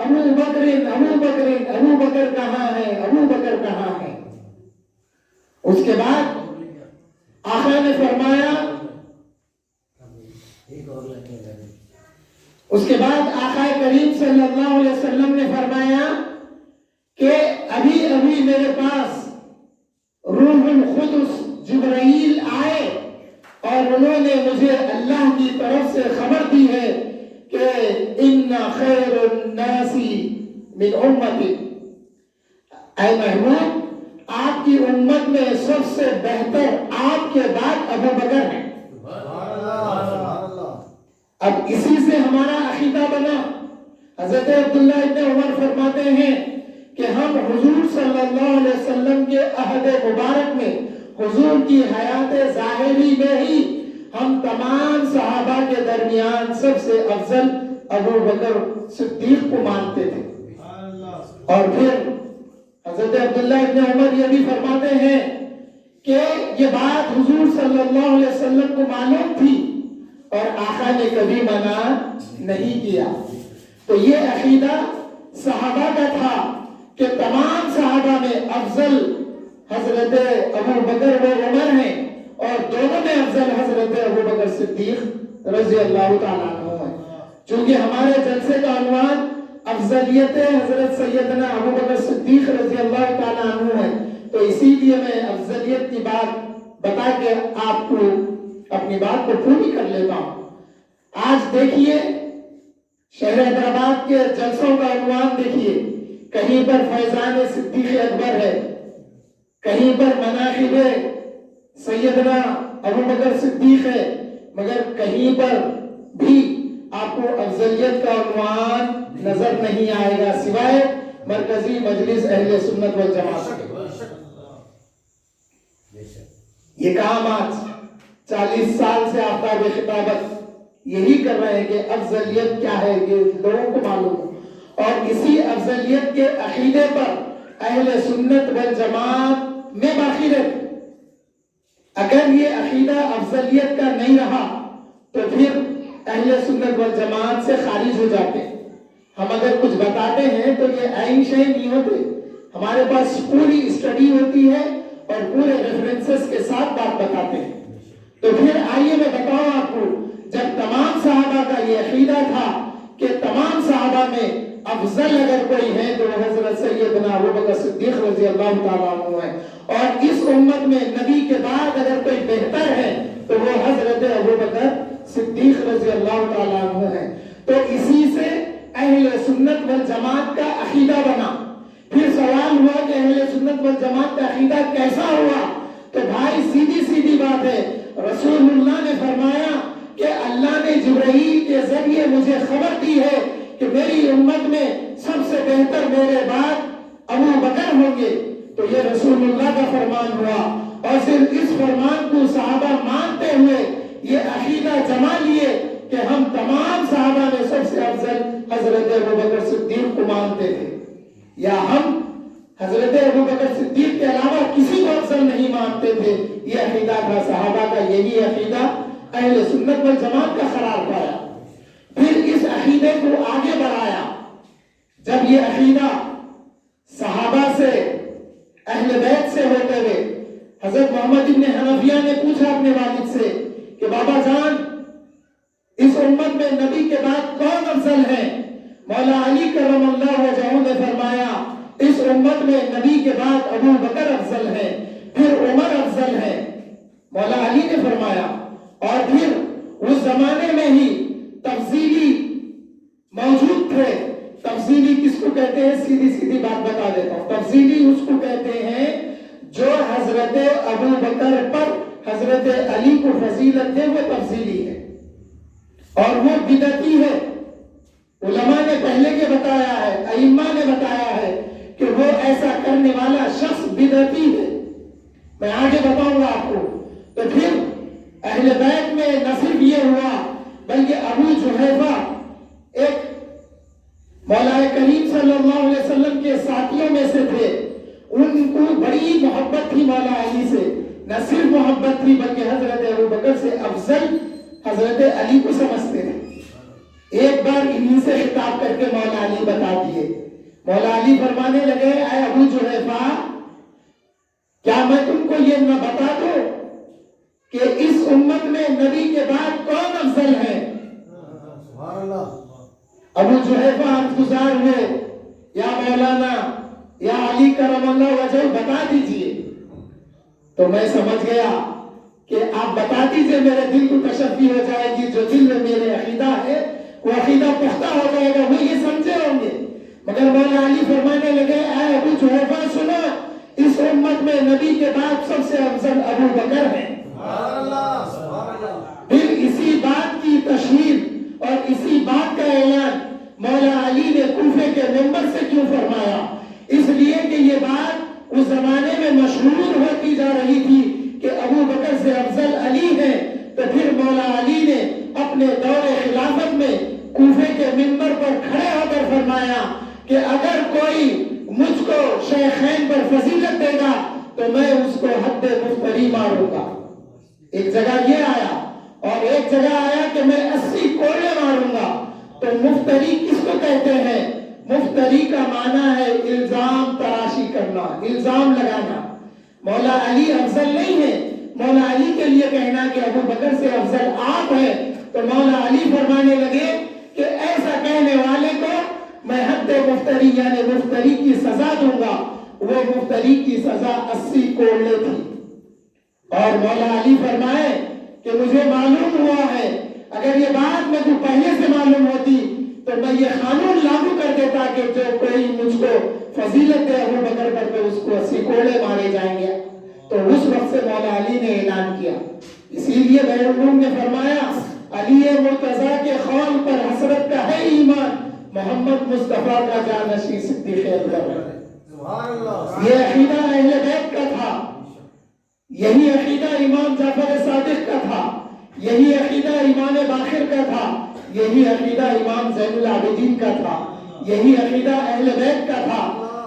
ابو بکر ابو بکر ابو بکر کہاں ہے، ابو بکر کہاں ہے؟ اس کے بعد آقا نے فرمایا، اس کے بعد آقا کریم صلی اللہ علیہ وسلم نے فرمایا کہ ابھی ابھی میرے پاس روح القدس جبرائیل آئے اور انہوں نے مجھے اللہ کی طرف سے خبر دی ہے کہ ان خیر الناس من امتی، اے محمود آپ کی امت میں سب سے بہتر آپ کے بعد ابو بکر ہے۔ اب اسی سے ہمارا عقیدہ بنا۔ حضرت عبداللہ ابن عمر فرماتے ہیں کہ ہم حضور صلی اللہ علیہ وسلم کے عہد مبارک میں، حضور کی حیات ظاہری میں ہی ہم تمام صحابہ کے درمیان سب سے افضل ابو بکر صدیق کو مانتے تھے۔ اور پھر حضرت عبداللہ ابن عمر یہ بھی فرماتے ہیں کہ یہ بات حضور صلی اللہ علیہ وسلم کو معلوم تھی اور آقا نے کبھی منع نہیں کیا۔ تو یہ عقیدہ صحابہ کا تھا کہ تمام صحابہ میں افضل حضرت ابو بکر و عمر ہیں، اور دونوں میں افضل حضرت ابو بکر صدیق رضی اللہ تعالیٰ عنہ ہے۔ چونکہ ہمارے جلسے کا عنوان افضلیت حضرت سیدنا ابو بکر صدیق رضی اللہ تعالیٰ عنہ ہے، تو اسی لیے میں افضلیت کی بات بتا کے آپ کو اپنی بات کو پوری کر لیتا ہوں۔ آج دیکھیے شہر حیدرآباد کے جلسوں کا عنوان دیکھیے، کہیں پر فیضان صدیق اکبر ہے، کہیں پر مناقب سیدنا ابو بکر صدیق ہے، مگر کہیں پر بھی آپ کو افضلیت کا عنوان نظر نہیں آئے گا سوائے مرکزی مجلس اہل سنت والجماعت کے۔ یہ کام آج 40 سال سے آفتاب خطابت یہی کر رہے ہیں کہ افضلیت کیا ہے یہ لوگوں کو معلوم ہو، اور اسی افضلیت کے عقیدے پر اہل سنت والجماعت میں باقی رہتے۔ اگر یہ عقیدہ افضلیت کا نہیں رہا تو پھر اہل سنت والجماعت سے خارج ہو جاتے۔ ہم اگر کچھ بتاتے ہیں تو یہ عین شے نہیں ہوتے، ہمارے پاس پوری اسٹڈی ہوتی ہے اور پورے ریفرنسز کے ساتھ بات بتاتے ہیں۔ تو پھر آئیے میں بتاؤں آپ کو، جب تمام صحابہ کا یہ عقیدہ تھا کہ تمام صحابہ میں افضل اگر کوئی ہے تو حضرت سیدنا ابو بکر صدیق رضی اللہ تعالیٰ عنہ ہے، اور اس امت میں نبی کے بعد اگر کوئی بہتر ہے تو وہ حضرت ابو بکر صدیق رضی اللہ تعالیٰ عنہ ہے۔ تو اسی سے اہل سنت والجماعت کا عقیدہ بنا۔ پھر سوال ہوا کہ اہل سنت والجماعت کا عقیدہ کیسا ہوا؟ تو بھائی سیدھی بات ہے، رسول اللہ نے فرمایا کہ اللہ نے جبرائیل کے ذریعے مجھے خبر دی ہے کہ میری امت میں سب سے بہتر میرے بعد ابو بکر ہوں گے، تو یہ رسول اللہ کا فرمان ہوا، اور صرف اس فرمان کو صحابہ مانتے ہوئے یہ عقیدہ جما لیے کہ ہم تمام صحابہ میں سب سے افضل حضرت ابو بکر صدیق کو مانتے تھے، یا ہم حضرت ابو بکر صدیق کے علاوہ کسی کو افضل نہیں مانتے تھے۔ یہ عقیدہ تھا صحابہ کا، یہی عقیدہ اہل سنت والجماعت کا قرار پایا۔ پھر اس عقیدے کو آگے بڑھایا، جب یہ عقیدہ صحابہ سے اہل بیت سے ہوتے ہوئے حضرت محمد ابن حنفیہ نے پوچھا اپنے والد سے کہ بابا جان اس امت میں نبی کے بعد کون افضل ہے؟ مولا علی کرم اللہ وجہہ نے فرمایا اس امت میں نبی کے بعد ابو بکر افضل ہے، پھر عمر افضل ہے۔ مولا علی نے فرمایا، اور پھر اس زمانے میں ہی تفصیلی حضرت ابو بکر پر حضرت علی کو فضیلت دے وہ تفصیلی ہے اور وہ بدعتی ہے. علماء نے پہلے کے بتایا ہے, ائمہ نے بتایا ہے کہ وہ ایسا کرنے والا شخص بدعتی ہے. میں آگے بتاؤں گا آپ کو. تو پھر اہل بیت میں نہ صرف یہ ہوا بلکہ ابو جحیفہ ایک مولا کریم صلی اللہ علیہ وسلم کے ساتھیوں میں سے تھے. ان کو بڑی محبت تھی مولا علی سے. نہ صرف محبت تھی بلکہ حضرت ابو بکر سے افضل حضرت علی کو سمجھتے تھے. ایک بار انہی سے خطاب کر کے مولا علی بتا دیے. مولا علی فرمانے لگے اے ابو جحیفہ کیا میں تم کو یہ نہ بتا دوں کہ اس امت میں نبی کے بعد کون افضل ہے؟ سبحان اللہ. ابو جحیفہ انتظار ہوئے, یا مولانا یا علی کرم اللہ وجہ بتا دیجئے. تو میں سمجھ گیا کہ آپ بتا دیجئے میرے دل کو تشفی ہو جائے گی, جو دل میں میرے عقیدہ ہے وہ عقیدہ پختہ ہو جائے گا, وہ یہ سمجھے ہوں گے. مگر مولا علی فرمانے لگے اے ابو جحیفہ سنو, اس امت میں نبی کے بعد سب سے افضل ابو بکر ہیں. پھر اسی بات کی تشہیر اور اسی بات کا اعلان مولا علی نے کوفے کے منبر سے کیوں فرمایا؟ اس لیے کہ یہ بات اس زمانے میں مشہور ہوتی جا رہی تھی کہ ابو بکر سے افضل علی ہے. تو پھر مولا علی نے اپنے دور خلافت میں کوفے کے منبر پر کھڑے ہو کر فرمایا کہ اگر کوئی مجھ کو شیخین پر فضیلت دے گا تو میں اس کو حد مفتری ماروں گا. ایک جگہ یہ آیا اور ایک جگہ آیا کہ میں 80 کوڑے ماروں گا. تو مفتری کس کو کہتے ہیں؟ مفتری کا معنی ہے الزام تراشی کرنا, الزام لگانا. مولا علی افضل نہیں ہے. مولا علی کے لیے کہنا کہ ابو بکر سے افضل آپ ہیں, تو مولا علی فرمانے لگے کہ ایسا کہنے والے کو میں حد مفتری یعنی مفتری کی سزا دوں گا. وہ مفتری کی سزا 80 کوڑے تھی. اور مولا علی فرمائے کہ مجھے معلوم ہوا ہے اگر یہ بات میں کو پہلے سے معلوم ہوتی تو میں یہ قانون لاگو کر دیتا کہ جو کوئی مجھ کو فضیلت دے ابو بکر پر تو اس کو 80 کوڑے مارے جائیں گے. تو اس وقت سے مولا علی نے اعلان کیا. اسی لیے بحر العلوم نے فرمایا علی مرتضی کے قول پر حسرت کا ہے ایمان, محمد مصطفیٰ کا جانشین صدیق اکبر. یہ عقیدہ اہل بیت کا تھا, یہی عقیدہ امام جعفر صادق کا تھا, یہی عقیدہ امام باقر کا تھا, یہی عقیدہ امام زین العابدین کا تھا, یہی عقیدہ اہل بیت کا تھا.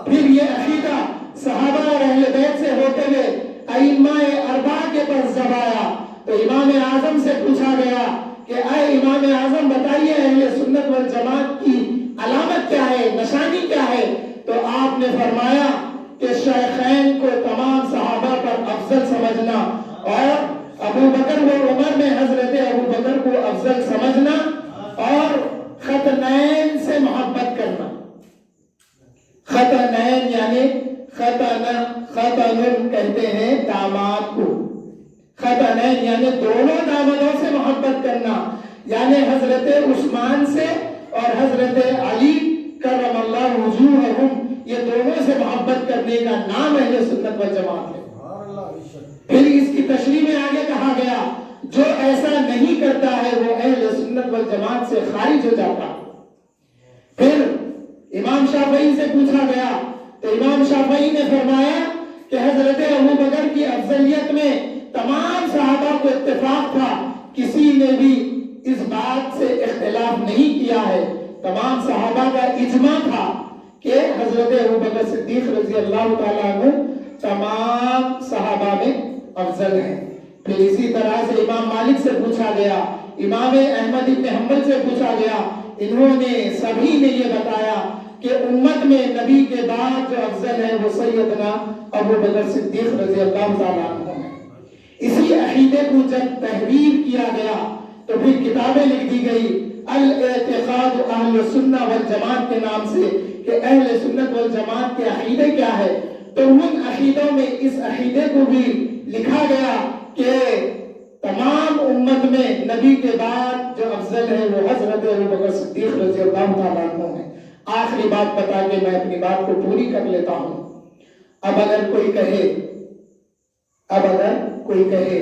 پھر یہ عقیدہ صحابہ اور اہل بیت سے ہوتے ہوئے ائمہ اربعہ کے پاس جب آیا تو امام اعظم سے پوچھا گیا کہ اے امام اعظم بتائیے اہل سنت والجماعت کی علامت کیا ہے, نشانی کیا ہے؟ تو آپ نے فرمایا کہ شیخین کو تمام صحابہ پر افضل سمجھنا اور ابو بکر و عمر میں حضرت ابو بکر کو افضل سمجھنا اور ختنین سے محبت کرنا. ختنین یعنی ختن کہتے ہیں داماد کو, ختنین یعنی دونوں دامادوں سے محبت کرنا, یعنی حضرت عثمان سے اور حضرت علی کرم اللہ وجوہہم, یہ دونوں سے محبت کرنے کا نام اہل سنت والجماعت ہے. پھر اس کی تشریح میں آگے کہا گیا جو ایسا نہیں کرتا ہے وہ اہل سنت والجماعت سے خارج ہو جاتا. پھر امام شافعی سے پوچھا گیا تو امام شافعی نے فرمایا کہ حضرت ابو بکر کی افضلیت میں تمام صحابہ کو اتفاق تھا, کسی نے بھی اس بات سے اختلاف نہیں کیا ہے. تمام صحابہ کا اجماع تھا کہ حضرت ابو بکر صدیق رضی اللہ تعالیٰ عنہ تمام صحابہ میں افضل ہیں. پھر اسی طرح سے امام مالک سے پوچھا گیا, امام احمد بن حنبل سے پوچھا گیا, انہوں نے سبھی نے یہ بتایا کہ امت میں نبی کے بعد جو افضل ہے وہ سیدنا ابو بکر صدیق رضی اللہ تعالیٰ عنہ ہے. اسی عقیدے کو جب تحریر کیا گیا تو پھر کتابیں لکھ دی گئی الاعتقاد اہل سنہ والجماعت کے نام سے کہ اہل سنت والجماعت کے عقیدے کیا ہے. تو ان عقیدوں میں اس عقیدے کو بھی لکھا گیا کہ تمام امت میں نبی کے بعد جو افضل ہے وہ حضرت ابو بکر صدیق رضی اللہ تعالیٰ عنہ ہے. آخری بات بتا کے میں اپنی بات کو پوری کر لیتا ہوں. اب اگر کوئی کہے اب اگر کوئی کہے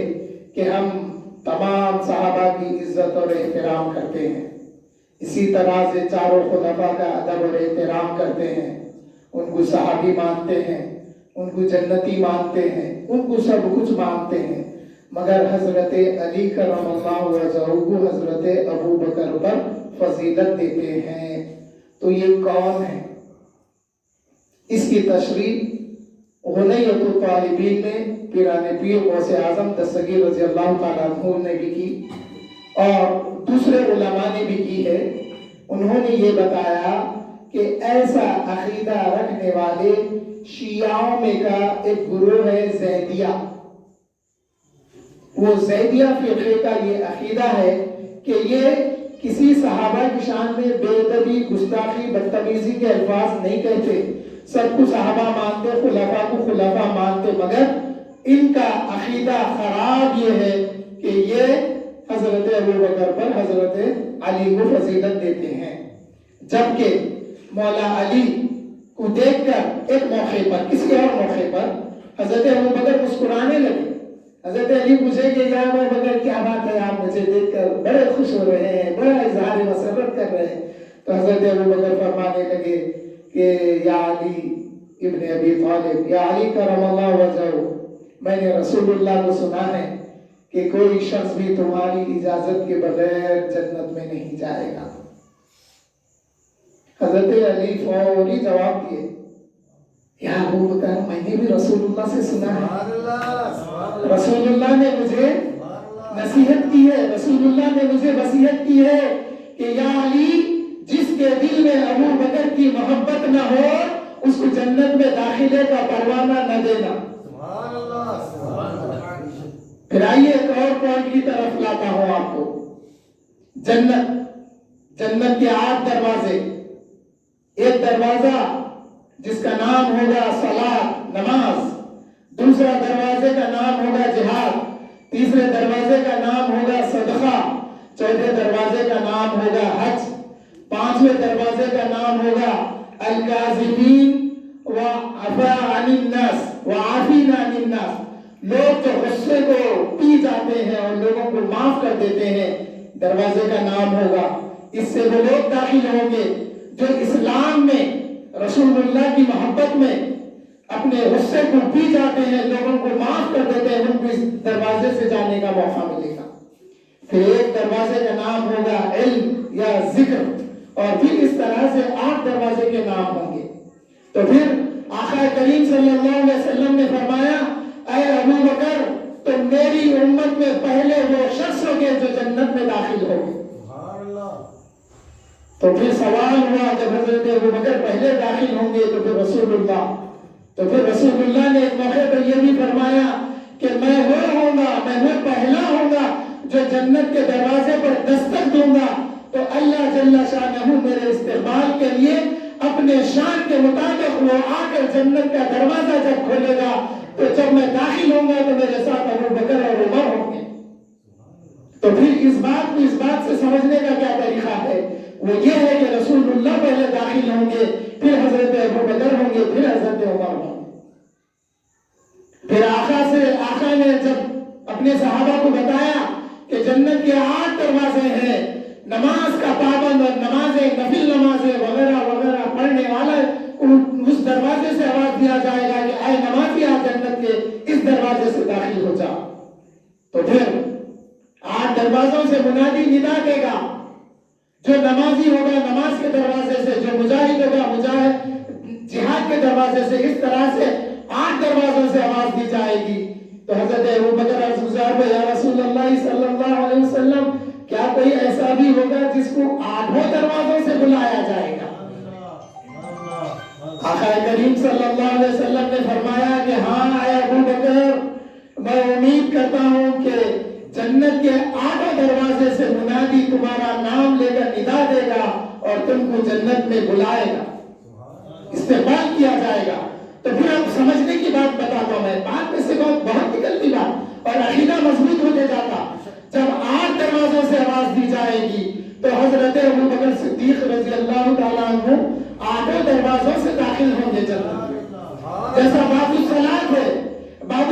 کہ ہم تمام صحابہ کی عزت اور احترام کرتے ہیں، اسی طرح سے چاروں خلفاء کا ادب اور احترام کرتے ہیں، ان کو صحابی مانتے ہیں، ان کو جنتی مانتے ہیں، ان کو سب کچھ مانتے ہیں، مگر حضرت علی کرم اللہ وجہہ کو حضرت ابو بکر پر فضیلت دیتے ہیں، تو یہ کون ہے؟ اس کی تشریح غنیۃ الطالبین میں پیران پیر غوث اعظم دستگیر رضی اللہ تعالیٰ عنہ نے بھی کی اور دوسرے علماء نے بھی کی ہے۔ انہوں نے یہ بتایا کہ ایسا عقیدہ رکھنے والے شیعوں میں کا ایک گروہ ہے زیدیہ۔ وہ زیدیہ فرقے کا یہ عقیدہ ہے کہ یہ کسی صحابہ کی شان میں بے ادبی، گستاخی، بدتمیزی کے الفاظ نہیں کہتے، سب کو صحابہ مانتے، خلفاء کو خلفاء مانتے، مگر ان کا عقیدہ خراب یہ ہے کہ یہ حضرت ابو بکر پر حضرت علی کو فضیلت دیتے ہیں، جبکہ مولا علی کو دیکھ کر ایک موقع پر، کسی اور موقع پر حضرت ابو بکر مسکرانے لگے۔ حضرت علی پوچھے کہ یا ابو بکر کیا بات ہے، آپ مجھے دیکھ کر بڑے خوش ہو رہے ہیں، بڑا اظہار مسرت کر رہے ہیں؟ تو حضرت ابو بکر فرمانے لگے کہ یا علی ابن ابی طالب، یا علی کرم اللہ وجہہ، میں نے رسول اللہ کو سنا ہے کہ کوئی شخص بھی تمہاری اجازت کے بغیر جنت میں نہیں جائے گا۔ حضرت علی فوری جواب دیے، یا ابو بکر میں نے بھی رسول اللہ سے سنا ہے، رسول اللہ نے مجھے نصیحت کی ہے، رسول اللہ نے مجھے وصیت کی ہے کہ یا علی جس کے دل میں ابو بکر کی محبت نہ ہو اس کو جنت میں داخلے کا پروانہ نہ دینا۔ پھر آئیے ایک اور پوائنٹ کی طرف لاتا ہوں آپ کو۔ جنت کے 8 دروازے، ایک دروازہ جس کا نام ہوگا صلاۃ، نماز، دوسرا دروازے کا نام ہوگا جہاد، تیسرے دروازے کا نام ہوگا صدقہ، چوتھے دروازے کا نام ہوگا حج، پانچویں دروازے کا نام ہوگا الکاظمین وعفا عن الناس وعافین عن الناس، لوگ جو غصے کو پی جاتے ہیں اور لوگوں کو معاف کر دیتے ہیں، دروازے کا نام ہوگا۔ اس سے وہ لوگ داخل ہوں گے جو اسلام میں رسول اللہ کی محبت میں اپنے غصے کو پی جاتے ہیں، لوگوں کو معاف کر دیتے ہیں، ان کو اس دروازے سے جانے کا موقع ملے گا۔ پھر ایک دروازے کا نام ہوگا علم یا ذکر، اور پھر اس طرح سے 8 دروازے کے نام ہوں گے۔ تو پھر آقا کریم صلی اللہ علیہ وسلم نے فرمایا، اے ابو بکر تم میری امت میں پہلے وہ شخص ہوگے جو جنت میں داخل ہوگے۔ تو پھر سوال ہوا جب حضرت ابو بکر پہلے داخل ہوں گے تو پھر رسول اللہ نے ایک موقع پر یہ بھی فرمایا کہ میں وہ ہوں گا، میں وہ پہلا ہوں گا جو جنت کے دروازے پر دستک دوں گا، تو اللہ جل شانہ میرے استقبال کے لیے اپنے شان کے مطابق وہ آ کر جنت کا دروازہ جب کھولے گا تو جب میں داخل ہوں گا تو میرے ساتھ ابو بکر اور عمر ہوں گے۔ تو پھر اس بات سے سمجھنے کا کیا طریقہ ہے؟ وہ یہ ہے کہ رسول اللہ پہلے داخل ہوں گے، پھر حضرت ابو بکر ہوں گے، پھر حضرت عمر ہوں گے۔ پھر آقا نے جب اپنے صحابہ کو بتایا کہ جنت کے 8 دروازے ہیں، نماز کا پابند اور نمازیں، نفل نمازیں وغیرہ وغیرہ پڑھنے والا اس دروازے سے آواز دیا جائے گا کہ اے نمازی آپ جنت کے اس دروازے سے داخل ہو جاؤ۔ تو پھر 8 دروازوں سے منادی ندا دے گا، جو نمازی ہوگا نماز کے دروازے سے، جو مجاہد ہوگا مجاہد جہاد کے دروازے سے، اس طرح سے 8 دروازوں سے آواز دی جائے گی۔ تو حضرت ابو بکر عرض گزار یا رسول اللہ صلی اللہ علیہ وسلم کیا کوئی ایسا بھی ہوگا جس کو 8 دروازوں سے بلایا جائے گا؟ آقا کریم صلی اللہ علیہ وسلم نے فرمایا کہ ہاں اے ابو بکر، میں امید کرتا ہوں کہ جنت کے 8 دروازے سے منادی تمہارا نام لے کر ندا دے گا اور تم کو جنت میں بلائے گا، استقبال کیا جائے گا۔ تو پھر اب سمجھنے کی بات بتاتا ہوں، میں بات میں سے بہت نکلتی بات اور عقیدہ مضبوط ہوتے جاتا۔ جب 8 دروازوں سے آواز دی جائے گی تو حضرت ابو بکر صدیق رضی اللہ تعالیٰ عنہ 8 دروازوں سے داخل ہوں گے جنت میں۔ جیسا باب الصلاۃ ہے، باب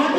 8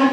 8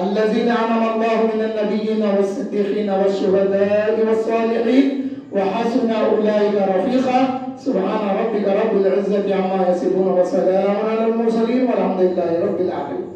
الذين أنعم الله من النبيين والصديقين والشهداء والصالحين وحسن أولئك رفيقا سبحان ربك رب العزة عما يصفون وسلام على المرسلين والحمد لله رب العالمين.